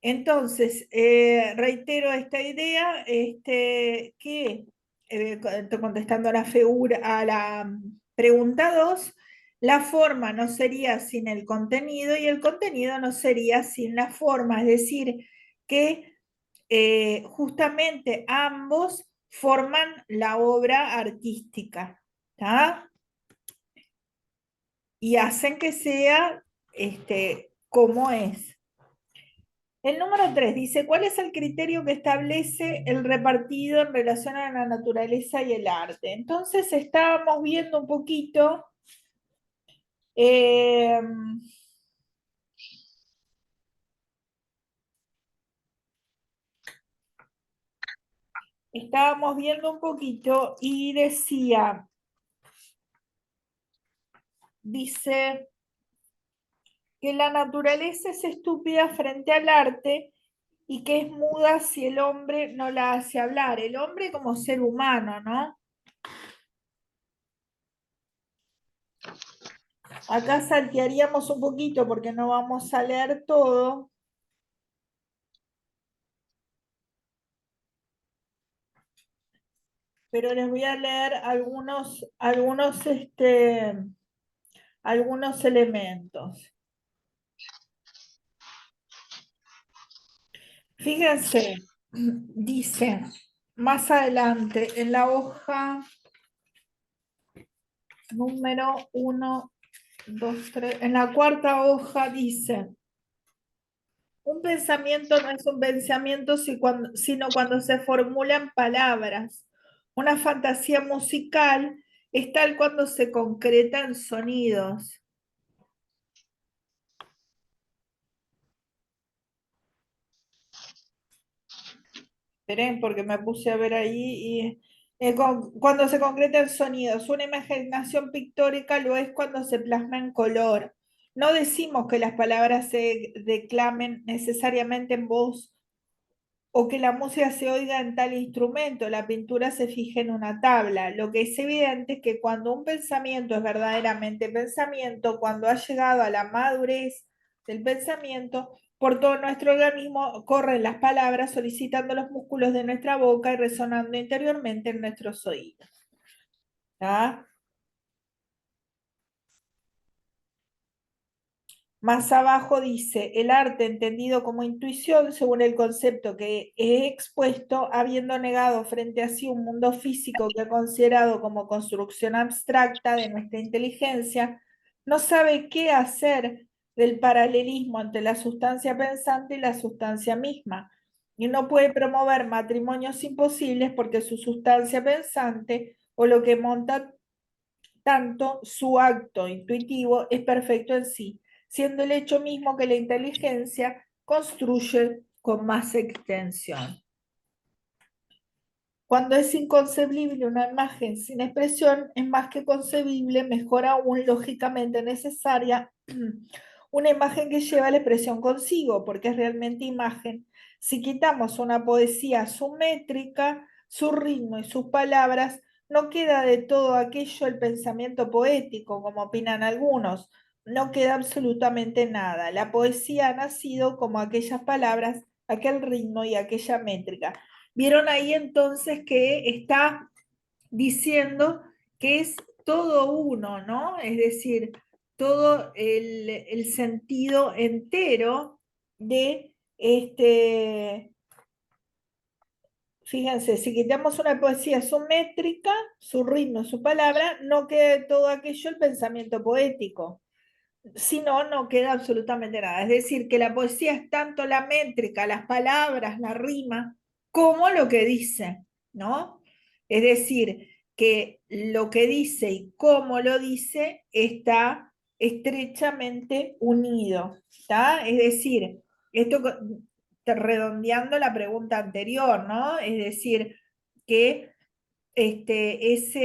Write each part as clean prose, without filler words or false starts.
Entonces, reitero esta idea, que contestando a a la pregunta 2, la forma no sería sin el contenido y el contenido no sería sin la forma, es decir, que justamente ambos forman la obra artística, ¿tá? Y hacen que sea como es. El número 3 dice, ¿cuál es el criterio que establece el repartido en relación a la naturaleza y el arte? Entonces estábamos viendo un poquito, eh, y decía, dice que la naturaleza es estúpida frente al arte y que es muda si el hombre no la hace hablar. El hombre como ser humano, ¿no? Acá saltearíamos un poquito porque no vamos a leer todo. Pero les voy a leer algunos elementos. Fíjense, dice más adelante en la hoja número 1, 2, 3, en la cuarta hoja dice, un pensamiento no es un pensamiento sino cuando se formulan palabras. Una fantasía musical es tal cuando se concreta en sonidos. Esperen, porque me puse a ver ahí y cuando se concreta en sonidos, una imaginación pictórica lo es cuando se plasma en color. No decimos que las palabras se declamen necesariamente en voz o que la música se oiga en tal instrumento, la pintura se fija en una tabla. Lo que es evidente es que cuando un pensamiento es verdaderamente pensamiento, cuando ha llegado a la madurez del pensamiento, por todo nuestro organismo corren las palabras solicitando los músculos de nuestra boca y resonando interiormente en nuestros oídos. ¿Tá? Más abajo dice, el arte entendido como intuición, según el concepto que he expuesto, habiendo negado frente a sí un mundo físico que ha considerado como construcción abstracta de nuestra inteligencia, no sabe qué hacer del paralelismo entre la sustancia pensante y la sustancia misma, y no puede promover matrimonios imposibles porque su sustancia pensante o lo que monta tanto su acto intuitivo es perfecto en sí, siendo el hecho mismo que la inteligencia construye con más extensión. Cuando es inconcebible una imagen sin expresión, es más que concebible, mejor aún lógicamente necesaria, una imagen que lleva la expresión consigo, porque es realmente imagen. Si quitamos una poesía su métrica, su ritmo y sus palabras, no queda de todo aquello el pensamiento poético, como opinan algunos. No queda absolutamente nada. La poesía ha nacido como aquellas palabras, aquel ritmo y aquella métrica. Vieron ahí entonces que está diciendo que es todo uno, ¿no? Es decir, todo el sentido entero de fíjense, si quitamos una poesía su métrica, su ritmo, su palabra, no queda de todo aquello el pensamiento poético. Si no, no queda absolutamente nada. Es decir, que la poesía es tanto la métrica, las palabras, la rima, como lo que dice, ¿no? Es decir, que lo que dice y cómo lo dice está estrechamente unido, ¿está? Es decir, esto redondeando la pregunta anterior, ¿no? Es decir, que esa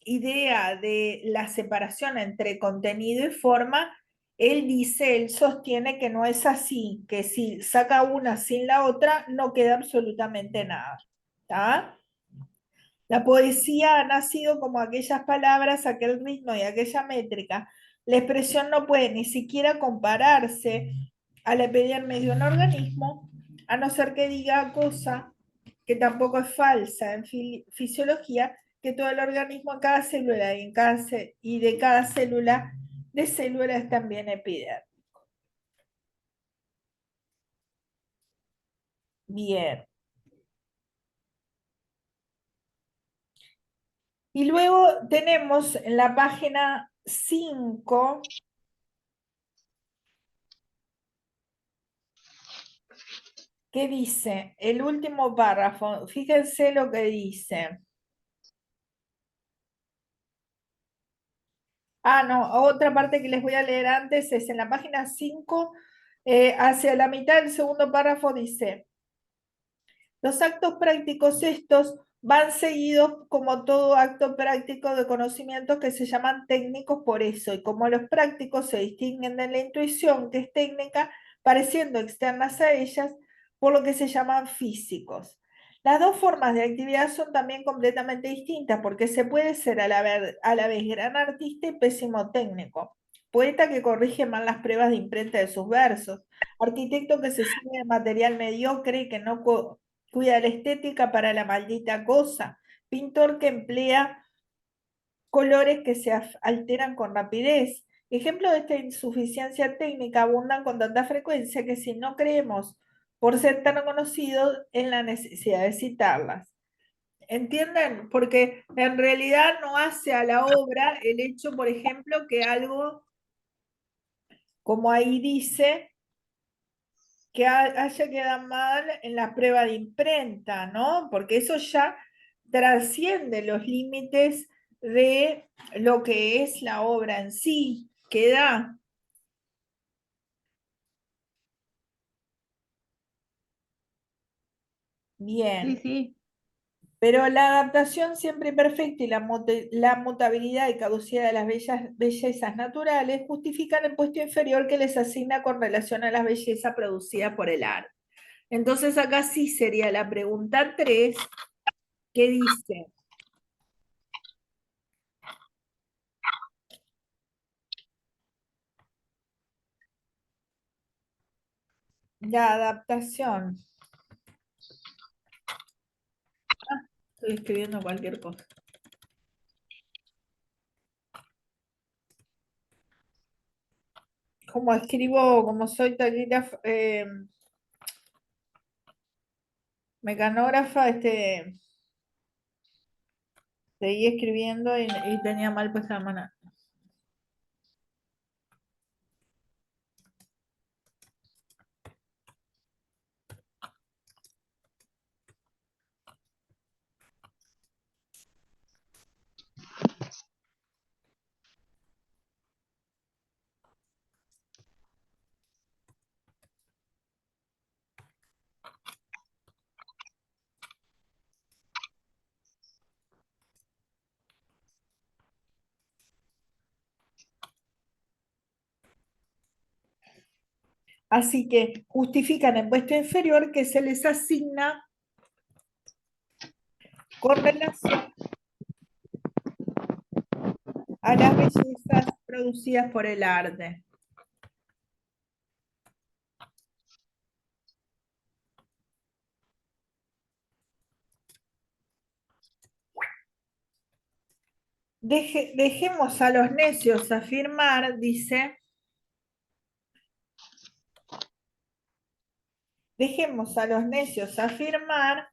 idea de la separación entre contenido y forma, él sostiene que no es así, que si saca una sin la otra, no queda absolutamente nada. ¿Tá? La poesía ha nacido como aquellas palabras, aquel ritmo y aquella métrica. La expresión no puede ni siquiera compararse a la epidermis de un organismo, a no ser que diga cosa que tampoco es falsa en fisiología, que todo el organismo en cada célula y de cada célula es también epidermis. Bien. Y luego tenemos en la página 5 ¿qué dice? El último párrafo. Fíjense lo que dice. Ah, no, otra parte que les voy a leer antes es en la página 5, hacia la mitad del segundo párrafo dice, los actos prácticos estos van seguidos como todo acto práctico de conocimientos que se llaman técnicos por eso, y como los prácticos se distinguen de la intuición, que es técnica, pareciendo externas a ellas, por lo que se llaman físicos. Las dos formas de actividad son también completamente distintas, porque se puede ser a la vez gran artista y pésimo técnico, poeta que corrige mal las pruebas de imprenta de sus versos, arquitecto que se sirve de material mediocre y que no cuida la estética para la maldita cosa, pintor que emplea colores que se alteran con rapidez. Ejemplos de esta insuficiencia técnica abundan con tanta frecuencia que si no creemos por ser tan conocidos en la necesidad de citarlas. ¿Entienden? Porque en realidad no hace a la obra el hecho, por ejemplo, que algo, como ahí dice, que haya quedado mal en la prueba de imprenta, ¿no? Porque eso ya trasciende los límites de lo que es la obra en sí, queda Sí, bien. sí. Pero la adaptación siempre perfecta y la mutabilidad y caducidad de las bellezas naturales justifican el puesto inferior que les asigna con relación a la belleza producida por el arte. Entonces acá sí sería la pregunta 3 que dice, la adaptación. Estoy escribiendo cualquier cosa. Como escribo, como soy taquígrafa, mecanógrafa, seguí escribiendo y tenía mal puesta la mano. Así que justifican en puesto inferior que se les asigna con relación a las bellezas producidas por el arte. Dejemos a los necios afirmar, dice, dejemos a los necios afirmar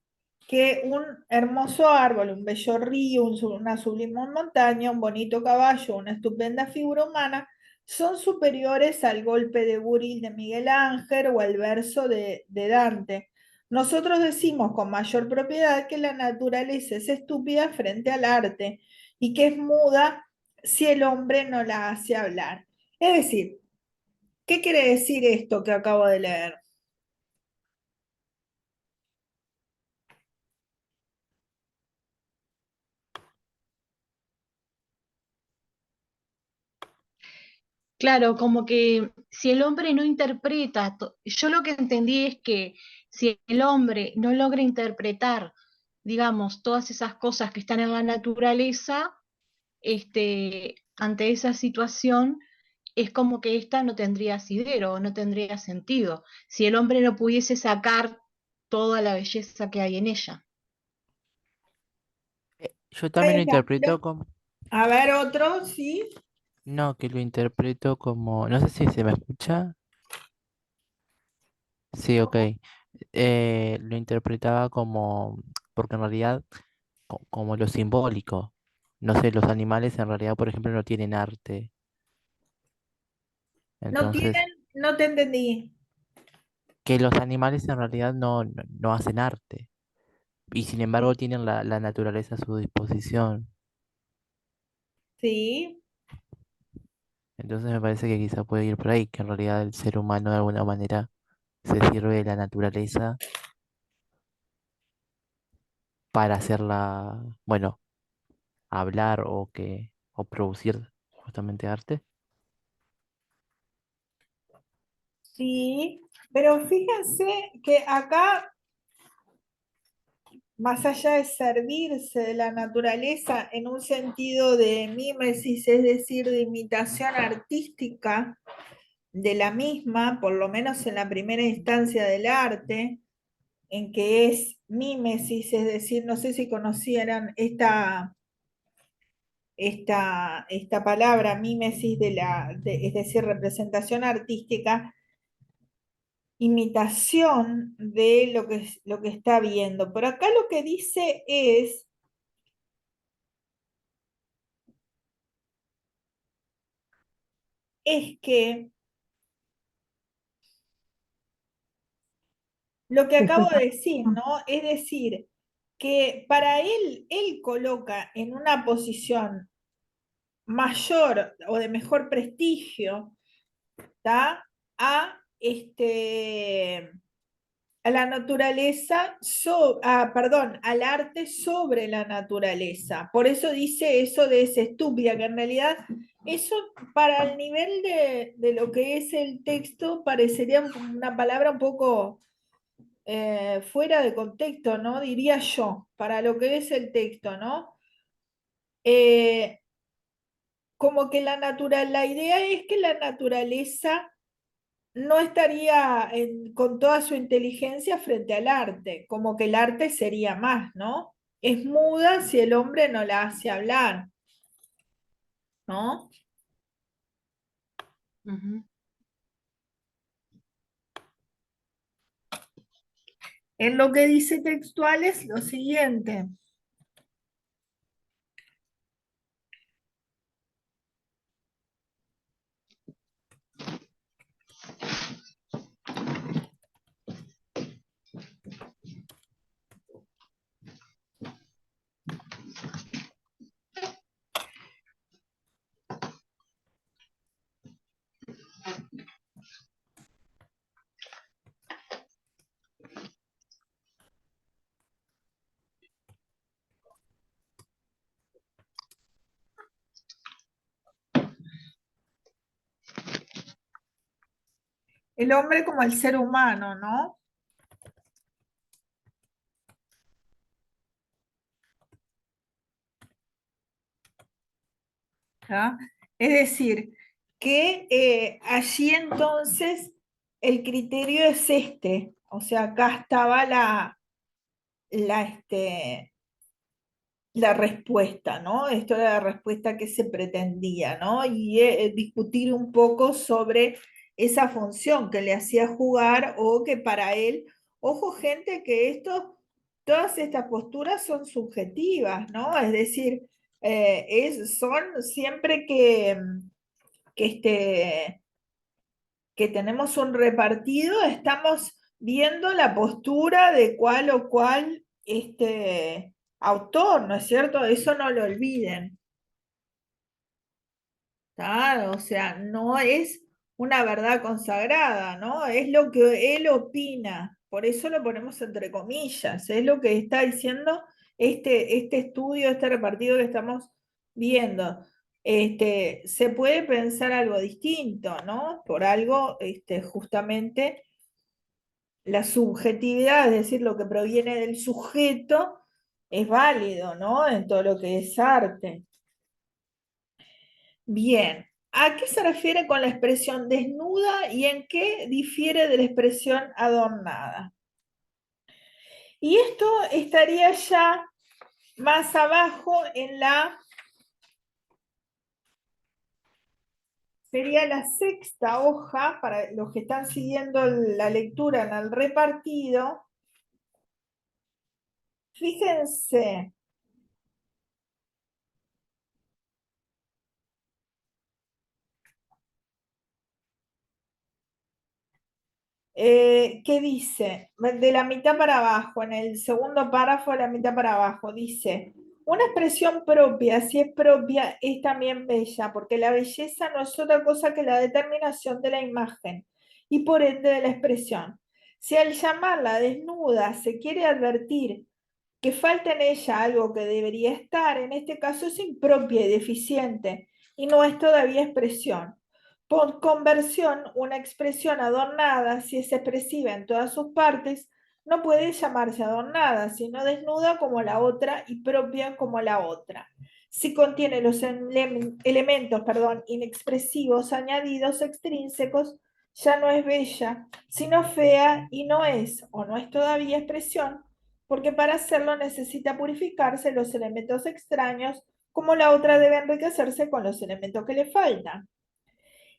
que un hermoso árbol, un bello río, una sublime montaña, un bonito caballo, una estupenda figura humana, son superiores al golpe de buril de Miguel Ángel o al verso de Dante. Nosotros decimos con mayor propiedad que la naturaleza es estúpida frente al arte y que es muda si el hombre no la hace hablar. Es decir, ¿qué quiere decir esto que acabo de leer? Claro, como que si el hombre no interpreta, yo lo que entendí es que si el hombre no logra interpretar, digamos, todas esas cosas que están en la naturaleza, ante esa situación, es como que esta no tendría asidero, no tendría sentido, si el hombre no pudiese sacar toda la belleza que hay en ella. Yo también lo Ahí está. interpreto como, A ver, otro, sí. no, que lo interpreto como, no sé si se me escucha. Sí, ok. Lo interpretaba como, porque en realidad, como lo simbólico. No sé, los animales en realidad, por ejemplo, no tienen arte. No Entonces, tienen, no te entendí. que los animales en realidad no hacen arte. Y sin embargo tienen la naturaleza a su disposición. Sí, Entonces me parece que quizá puede ir por ahí, que en realidad el ser humano de alguna manera se sirve de la naturaleza para hacerla, bueno, hablar o producir justamente arte. sí. Pero fíjense que acá, más allá de servirse de la naturaleza en un sentido de mímesis, es decir, de imitación artística de la misma, por lo menos en la primera instancia del arte, en que es mímesis, es decir, no sé si conocieran esta palabra, mímesis es decir, representación artística, imitación de lo que está viendo. Pero acá lo que dice es que lo que acabo de decir, ¿no? Es decir, que para él coloca en una posición mayor o de mejor prestigio, ¿tá? A la naturaleza, perdón, al arte sobre la naturaleza. Por eso dice eso de ese estúpida, que en realidad eso para el nivel de lo que es el texto parecería una palabra un poco fuera de contexto, ¿no? Diría yo, para lo que es el texto, ¿no? Eh, Como que la idea es que la naturaleza no estaría con toda su inteligencia frente al arte, como que el arte sería más, ¿no? Es muda si el hombre no la hace hablar, ¿no? Ujú. En lo que dice textual es lo siguiente. El hombre como el ser humano, ¿no? ¿Ah? Es decir, que allí entonces el criterio es este, o sea, acá estaba la, este, la respuesta, ¿no? Esto era la respuesta que se pretendía, ¿no? Y discutir un poco sobre esa función que le hacía jugar o que para él, ojo gente, que todas estas posturas son subjetivas, ¿no? Es decir, son siempre que, este, que tenemos un repartido, estamos viendo la postura de cual o cual autor, ¿no es cierto? Eso no lo olviden. ¿Tá? O sea, no es una verdad consagrada, ¿no? Es lo que él opina, por eso lo ponemos entre comillas, es lo que está diciendo este estudio, este repartido que estamos viendo. Se puede pensar algo distinto, ¿no? Por algo, justamente la subjetividad, es decir, lo que proviene del sujeto, es válido, ¿no? En todo lo que es arte. Bien. ¿A qué se refiere con la expresión desnuda y en qué difiere de la expresión adornada? Y esto estaría ya más abajo sería la sexta hoja, para los que están siguiendo la lectura en el repartido. Fíjense. ¿Qué dice? De la mitad para abajo, en el segundo párrafo de la mitad para abajo, dice, una expresión propia, si es propia, es también bella, porque la belleza no es otra cosa que la determinación de la imagen y por ende de la expresión. Si al llamarla desnuda se quiere advertir que falta en ella algo que debería estar, en este caso es impropia y deficiente, y no es todavía expresión. Por conversión, una expresión adornada, si es expresiva en todas sus partes, no puede llamarse adornada, sino desnuda como la otra y propia como la otra. Si contiene los elementos, inexpresivos añadidos extrínsecos, ya no es bella, sino fea y no es, o no es todavía expresión, porque para hacerlo necesita purificarse los elementos extraños, como la otra debe enriquecerse con los elementos que le faltan.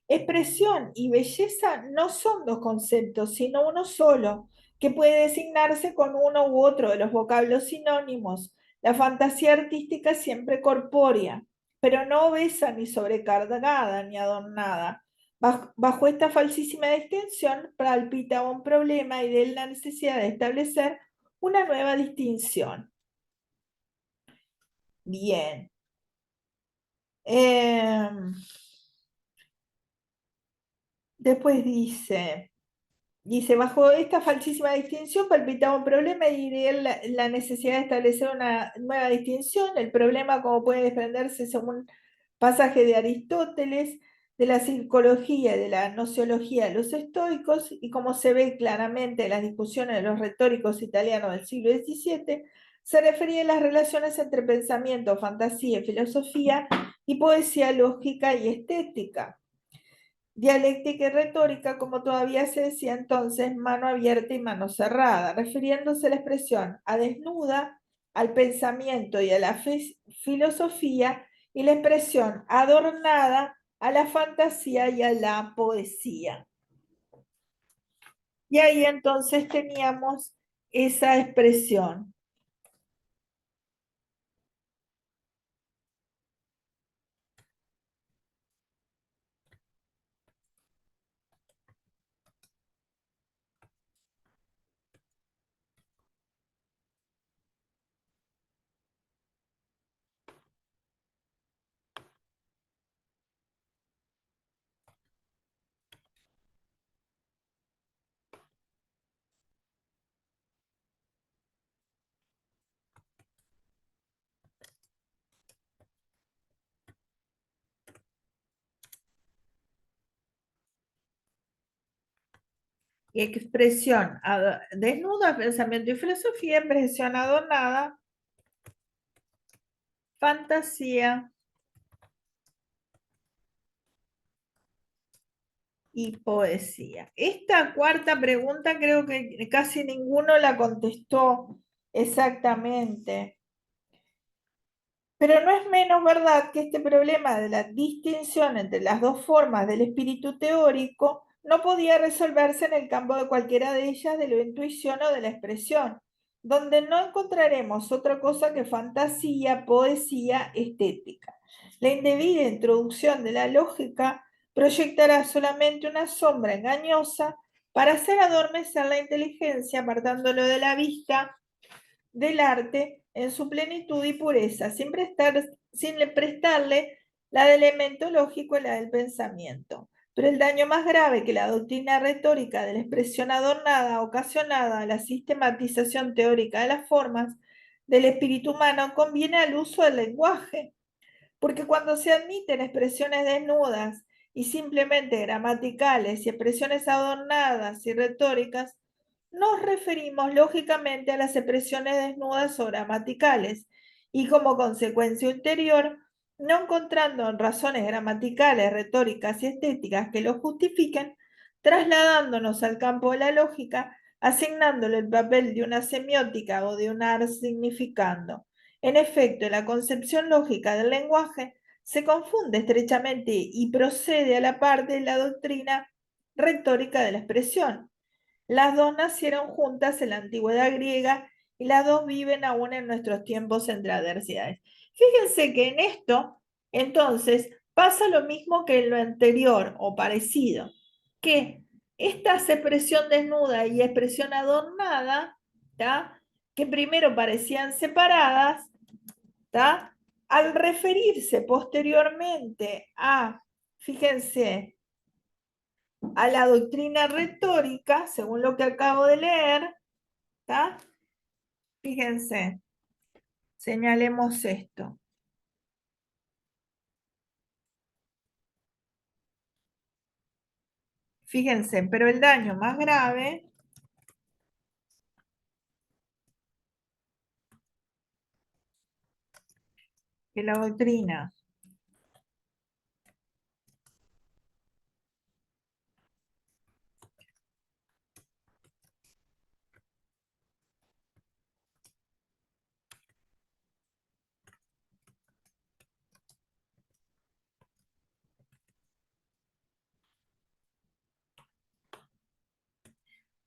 Expresión y belleza no son dos conceptos, sino uno solo, que puede designarse con uno u otro de los vocablos sinónimos. La fantasía artística es siempre corpórea, pero no obesa ni sobrecargada ni adornada. Bajo esta falsísima distinción palpita un problema y de él la necesidad de establecer una nueva distinción. Bien. Después dice, bajo esta falsísima distinción palpitaba un problema y de él la necesidad de establecer una nueva distinción. El problema, como puede desprenderse según pasaje de Aristóteles, de la psicología y de la nociología de los estoicos, y como se ve claramente en las discusiones de los retóricos italianos del siglo XVII, se refería a las relaciones entre pensamiento, fantasía y filosofía, y poesía lógica y estética. Dialéctica y retórica, como todavía se decía entonces, mano abierta y mano cerrada, refiriéndose a la expresión a desnuda, al pensamiento y a la filosofía, y la expresión adornada a la fantasía y a la poesía. Y ahí entonces teníamos esa expresión. Y expresión desnuda, pensamiento y filosofía, expresión adornada, fantasía y poesía. Esta cuarta pregunta creo que casi ninguno la contestó exactamente. Pero no es menos verdad que este problema de la distinción entre las dos formas del espíritu teórico no podía resolverse en el campo de cualquiera de ellas de la intuición o de la expresión, donde no encontraremos otra cosa que fantasía, poesía, estética. La indebida introducción de la lógica proyectará solamente una sombra engañosa para hacer adormecer la inteligencia, apartándolo de la vista del arte en su plenitud y pureza, sin prestarle la del elemento lógico y la del pensamiento. Pero el daño más grave que la doctrina retórica de la expresión adornada ocasionada a la sistematización teórica de las formas del espíritu humano conviene al uso del lenguaje, porque cuando se admiten expresiones desnudas y simplemente gramaticales y expresiones adornadas y retóricas, nos referimos lógicamente a las expresiones desnudas o gramaticales y como consecuencia ulterior no encontrando razones gramaticales, retóricas y estéticas que lo justifiquen, trasladándonos al campo de la lógica, asignándole el papel de una semiótica o de un ars significando. En efecto, la concepción lógica del lenguaje se confunde estrechamente y procede a la par de la doctrina retórica de la expresión. Las dos nacieron juntas en la antigüedad griega y las dos viven aún en nuestros tiempos entre adversidades. Fíjense que en esto, entonces, pasa lo mismo que en lo anterior o parecido, que esta expresión desnuda y expresión adornada, ¿tá? Que primero parecían separadas, ¿tá? Al referirse posteriormente fíjense, a la doctrina retórica, según lo que acabo de leer, ¿tá? Fíjense, señalemos esto. Fíjense, pero el daño más grave que la doctrina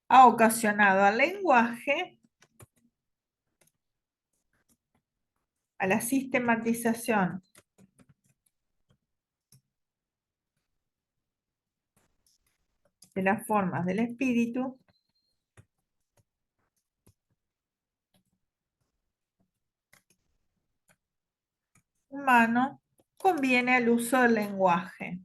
ha ocasionado al lenguaje, a la sistematización de las formas del espíritu humano, conviene al uso del lenguaje.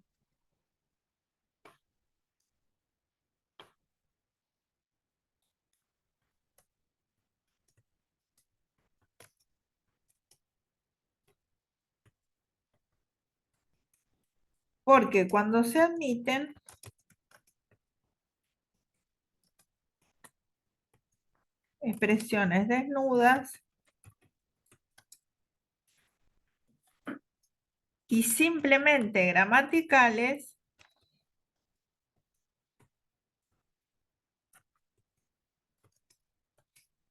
Porque cuando se admiten expresiones desnudas y simplemente gramaticales,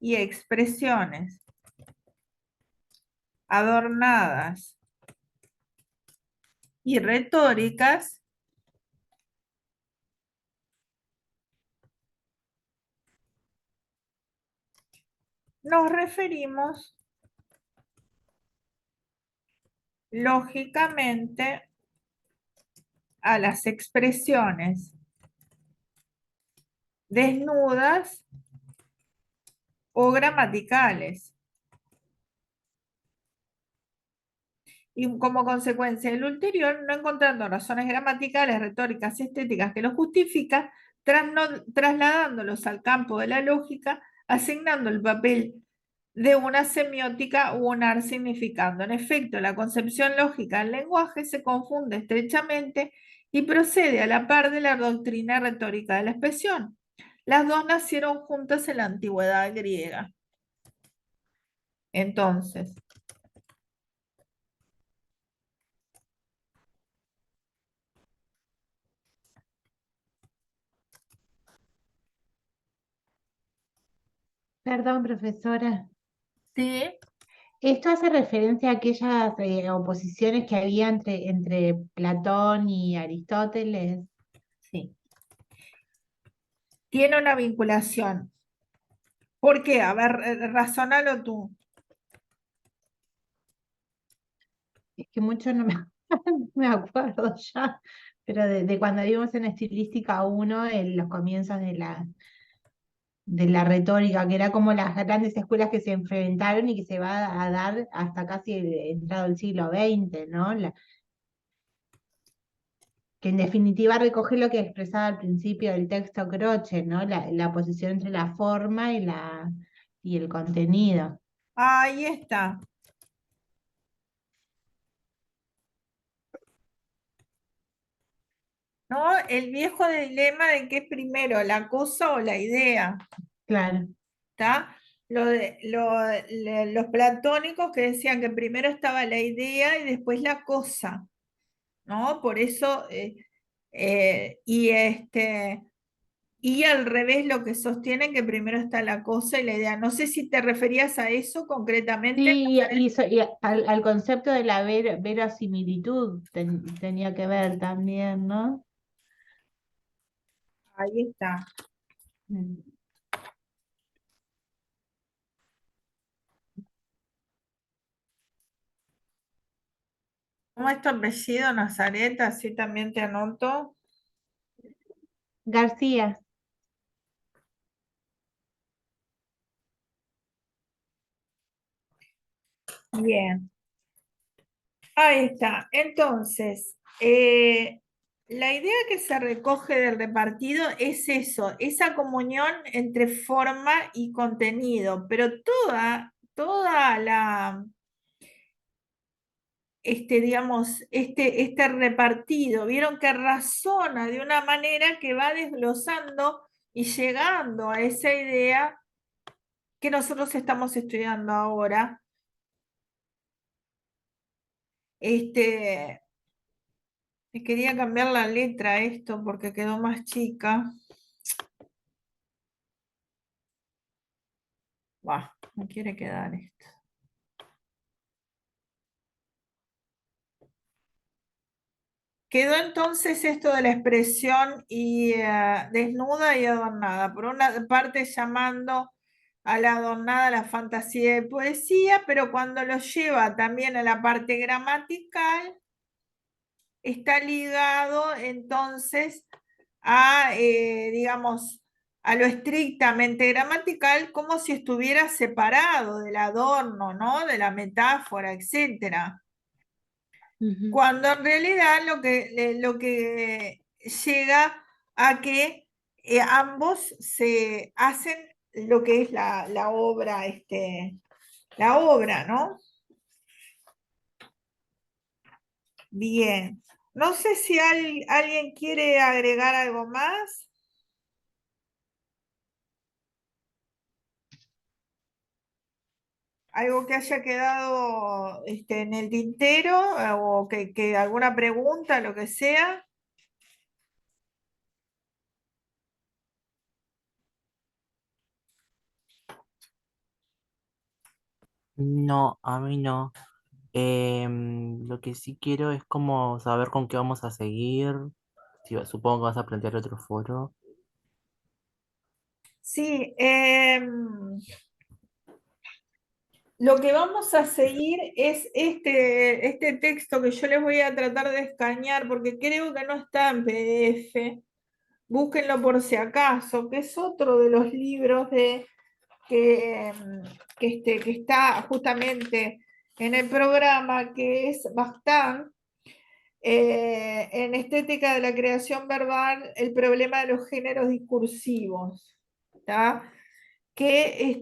y expresiones adornadas y retóricas, nos referimos lógicamente a las expresiones desnudas o gramaticales. Y como consecuencia de lo ulterior, no encontrando razones gramaticales, retóricas y estéticas que lo justifican, trasladándolos al campo de la lógica, asignando el papel de una semiótica u un ars significando. En efecto, la concepción lógica del lenguaje se confunde estrechamente y procede a la par de la doctrina retórica de la expresión. Las dos nacieron juntas en la antigüedad griega. Entonces, Perdón, profesora. ¿sí? Esto hace referencia a aquellas oposiciones que había entre Platón y Aristóteles. Sí. Tiene una vinculación. ¿Por qué? A ver, razónalo tú. Es que mucho no me, no me acuerdo ya, pero de cuando vimos en Estilística 1, en los comienzos de la retórica, que era como las grandes escuelas que se enfrentaron y que se va a dar hasta casi entrado el siglo XX, ¿no? Que en definitiva recoge lo que expresaba al principio del texto Croce, ¿no? La posición entre la forma y el contenido. Ahí está. ¿No? El viejo dilema de qué es primero, la cosa o la idea. Claro. ¿Está? los platónicos que decían que primero estaba la idea y después la cosa, ¿no? Por eso, y al revés lo que sostienen que primero está la cosa y la idea. No sé si te referías a eso concretamente. Sí, y al concepto de la verosimilitud tenía que ver también, ¿no? Ahí está. Mm. ¿Cómo es tu apellido, Nazaret? Así también te anoto. García, Bien, ahí está. Entonces, la idea que se recoge del repartido es eso, esa comunión entre forma y contenido, pero toda digamos, este repartido, vieron que razona de una manera que va desglosando y llegando a esa idea que nosotros estamos estudiando ahora. Me quería cambiar la letra a esto porque quedó más chica. Bah, no quiere quedar esto. Quedó entonces esto de la expresión desnuda y adornada. Por una parte llamando a la adornada la fantasía de poesía, pero cuando lo lleva también a la parte gramatical, está ligado entonces digamos, a lo estrictamente gramatical, como si estuviera separado del adorno, ¿no? De la metáfora, etcétera. Ujú. Cuando en realidad lo que llega a que ambos se hacen lo que es la obra, la obra, ¿no? Bien. No sé si alguien quiere agregar algo más. Algo que haya quedado en el tintero o que alguna pregunta, lo que sea. No, a mí no. Lo que sí quiero es como saber con qué vamos a seguir. Supongo que vas a plantear otro foro. Sí, lo que vamos a seguir es este texto que yo les voy a tratar de escanear porque creo que no está en PDF. Búsquenlo por si acaso, que es otro de los libros que, que está justamente en el programa, que es Bastán, en estética de la creación verbal, el problema de los géneros discursivos, ¿tá? Que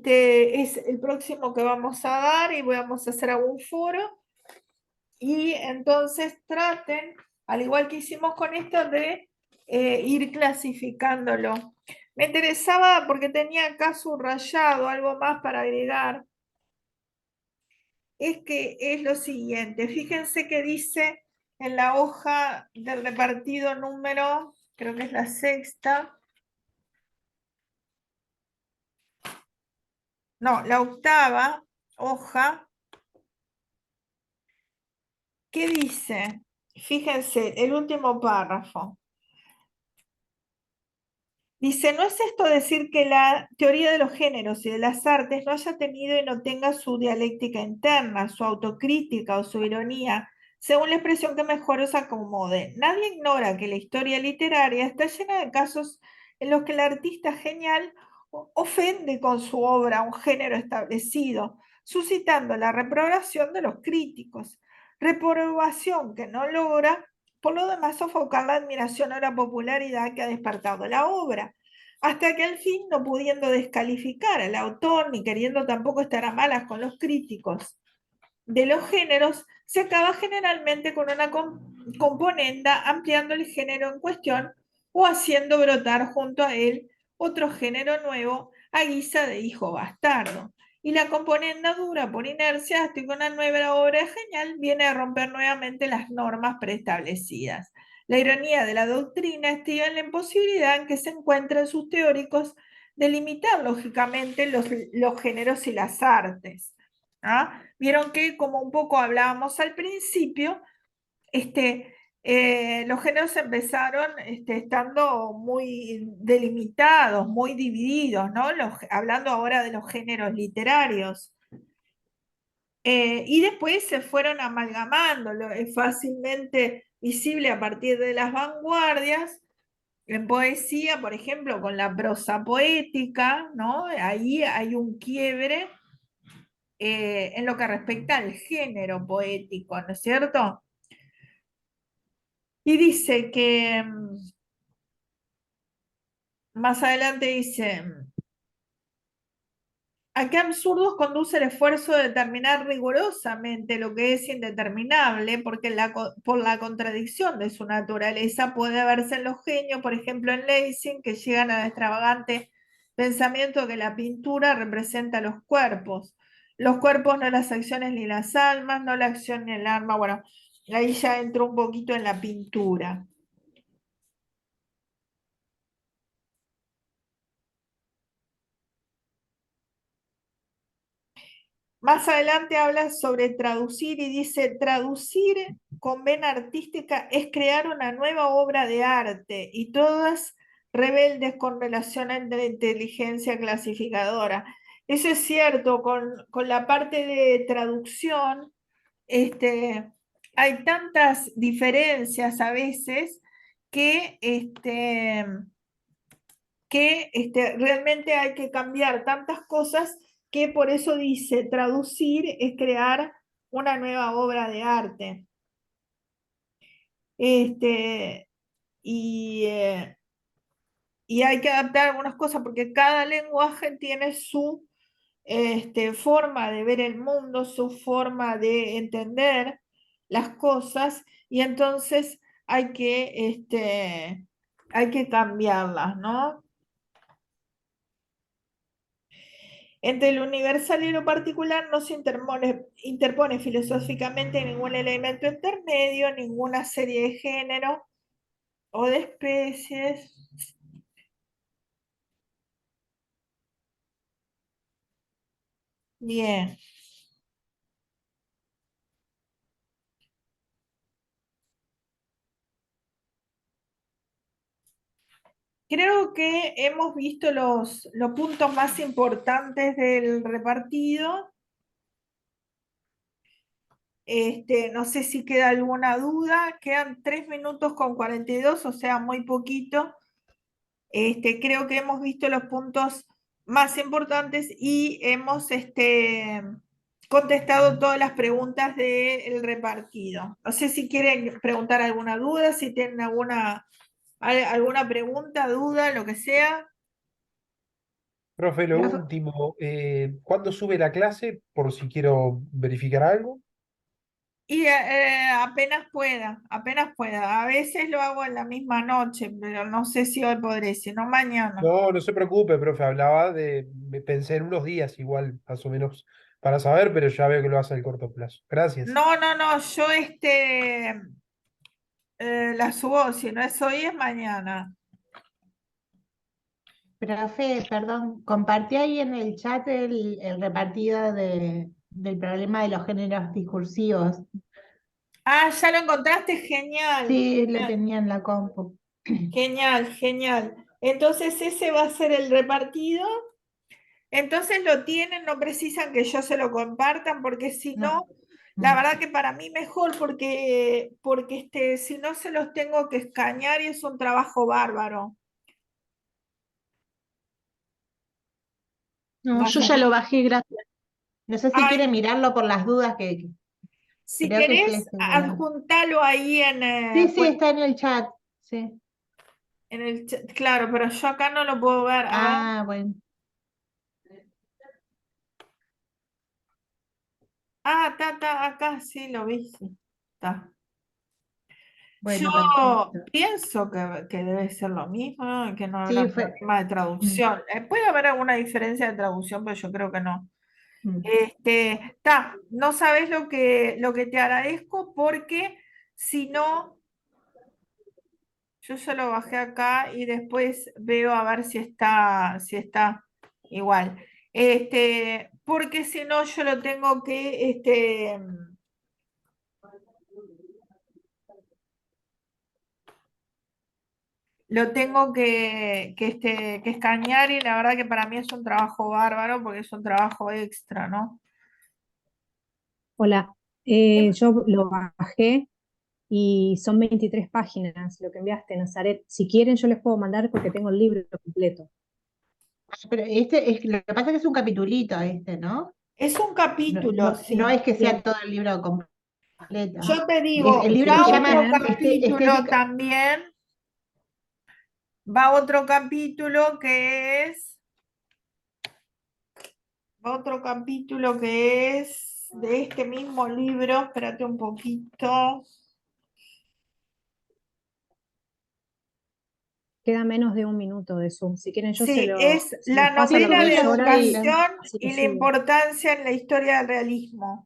es el próximo que vamos a dar y vamos a hacer algún foro. Y entonces traten, al igual que hicimos con esto, de ir clasificándolo. Me interesaba porque tenía acá subrayado algo más para agregar. Es que es lo siguiente. Fíjense que dice en la hoja del repartido número, creo que es la sexta, no, la octava hoja, ¿qué dice? Fíjense, el último párrafo. Dice, ¿no es esto decir que la teoría de los géneros y de las artes no haya tenido y no tenga su dialéctica interna, su autocrítica o su ironía, según la expresión que mejor os acomode? Nadie ignora que la historia literaria está llena de casos en los que el artista genial ofende con su obra un género establecido, suscitando la reprobación de los críticos, reprobación que no logra por lo demás sofocar la admiración o la popularidad que ha despertado la obra, hasta que al fin, no pudiendo descalificar al autor ni queriendo tampoco estar a malas con los críticos de los géneros, se acaba generalmente con una componenda ampliando el género en cuestión o haciendo brotar junto a él otro género nuevo a guisa de hijo bastardo. Y la componenda dura, por inercia, hasta que una nueva obra genial viene a romper nuevamente las normas preestablecidas. La ironía de la doctrina estriba en la imposibilidad en que se encuentran sus teóricos de limitar lógicamente los géneros y las artes. ¿Ah? Vieron que, como un poco hablábamos al principio, los géneros empezaron estando muy delimitados, muy divididos, ¿no? Hablando ahora de los géneros literarios. Y después se fueron amalgamando, es fácilmente visible a partir de las vanguardias. En poesía, por ejemplo, con la prosa poética, ¿no? Ahí hay un quiebre en lo que respecta al género poético, ¿no es cierto? Y dice que más adelante dice, ¿a qué absurdos conduce el esfuerzo de determinar rigurosamente lo que es indeterminable? Porque por la contradicción de su naturaleza puede verse en los genios, por ejemplo en Lessing, que llegan al extravagante pensamiento que la pintura representa los cuerpos. Los cuerpos, no las acciones ni las almas, no la acción ni el alma. Bueno, ahí ya entró un poquito en la pintura. Más adelante habla sobre traducir y dice, traducir con vena artística es crear una nueva obra de arte y todas rebeldes con relación a la inteligencia clasificadora. Eso es cierto, con la parte de traducción, hay tantas diferencias a veces que, realmente hay que cambiar tantas cosas que por eso dice, traducir es crear una nueva obra de arte. Este, y, eh, y hay que adaptar algunas cosas porque cada lenguaje tiene su forma de ver el mundo, su forma de entender las cosas y entonces hay que cambiarlas, ¿no? Entre lo universal y lo particular no se interpone filosóficamente ningún elemento intermedio, ninguna serie de género o de especies. Bien. Creo que hemos visto los puntos más importantes del repartido. No sé si queda alguna duda. Quedan 3 minutos con 42, o sea, muy poquito. Creo que hemos visto los puntos más importantes y hemos contestado todas las preguntas del repartido. No sé si quieren preguntar alguna duda, si tienen alguna pregunta, duda, lo que sea. Profe, lo último, ¿cuándo sube la clase? Por si quiero verificar algo. Y apenas pueda, apenas pueda. A veces lo hago en la misma noche, pero no sé si hoy podré, si no mañana. No, no se preocupe, profe, pensé en unos días igual, más o menos, para saber, pero ya veo que lo hace al corto plazo. Gracias. No, no, no, yo la subo, si no es hoy, es mañana. Profe, perdón, compartí ahí en el chat el repartido del problema de los géneros discursivos. Ah, ya lo encontraste, genial, Sí, lo genial, tenía en la compu. genial, genial. Entonces ese va a ser el repartido. Entonces lo tienen, no precisan que yo se lo compartan, porque si no, No. la verdad que para mí mejor, porque si no se los tengo que escanear y es un trabajo bárbaro. No, No yo sé. ya lo bajé, gracias. No sé si Ay, quiere mirarlo por las dudas que si creo que sí querés, es seguro. adjuntalo ahí Sí, sí, está en el chat. Sí. en el chat. Claro, pero yo acá no lo puedo ver. A ver. Ah, bueno. Ah, está, acá sí lo vi. Sí, está. Bueno, Yo perfecto. pienso que debe ser lo mismo, ¿no? Que no Sí, habrá fue. problema de traducción. Puede haber alguna diferencia de traducción, pero yo creo que no. No sabes lo que te agradezco porque si no, yo ya lo bajé acá y después veo a ver si está igual. Porque si no, yo lo tengo que, lo tengo que escanear y la verdad que para mí es un trabajo bárbaro porque es un trabajo extra, ¿no? Hola, yo lo bajé y son 23 páginas lo que enviaste, Nazaret. Si quieren, yo les puedo mandar porque tengo el libro completo. Pero lo que pasa es que es un capitulito ¿no? Es un No, capítulo, no es sí. que sea Bien, todo el libro completo. Yo te El digo, libro si se va llama otro quieren, capítulo Estética. también, va otro capítulo que es de este mismo libro, espérate un poquito. queda menos de un minuto de Zoom. Si quieren, yo Sí, es se la los paso a la novela de profesora y educación así lo y la siguen. importancia en la historia del realismo.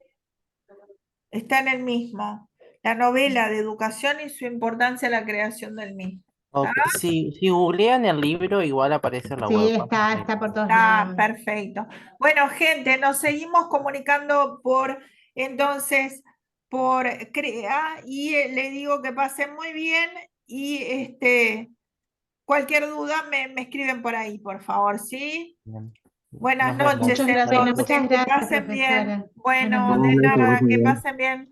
Está en el mismo. La novela de educación y su importancia en la creación del mismo. Ok, si googlean el libro, igual aparece en la Sí, web. está por todos Ah, lados. perfecto. Bueno, gente, nos seguimos comunicando entonces, por CREA y le digo que pasen muy bien y cualquier duda me escriben por ahí, por favor, ¿sí? Bien. Buenas Nos vemos. noches, Muchas gracias. Bueno, entonces, muchas que gracias, pasen bien. profesora. Bueno, Buenas de noches. nada, que pasen bien.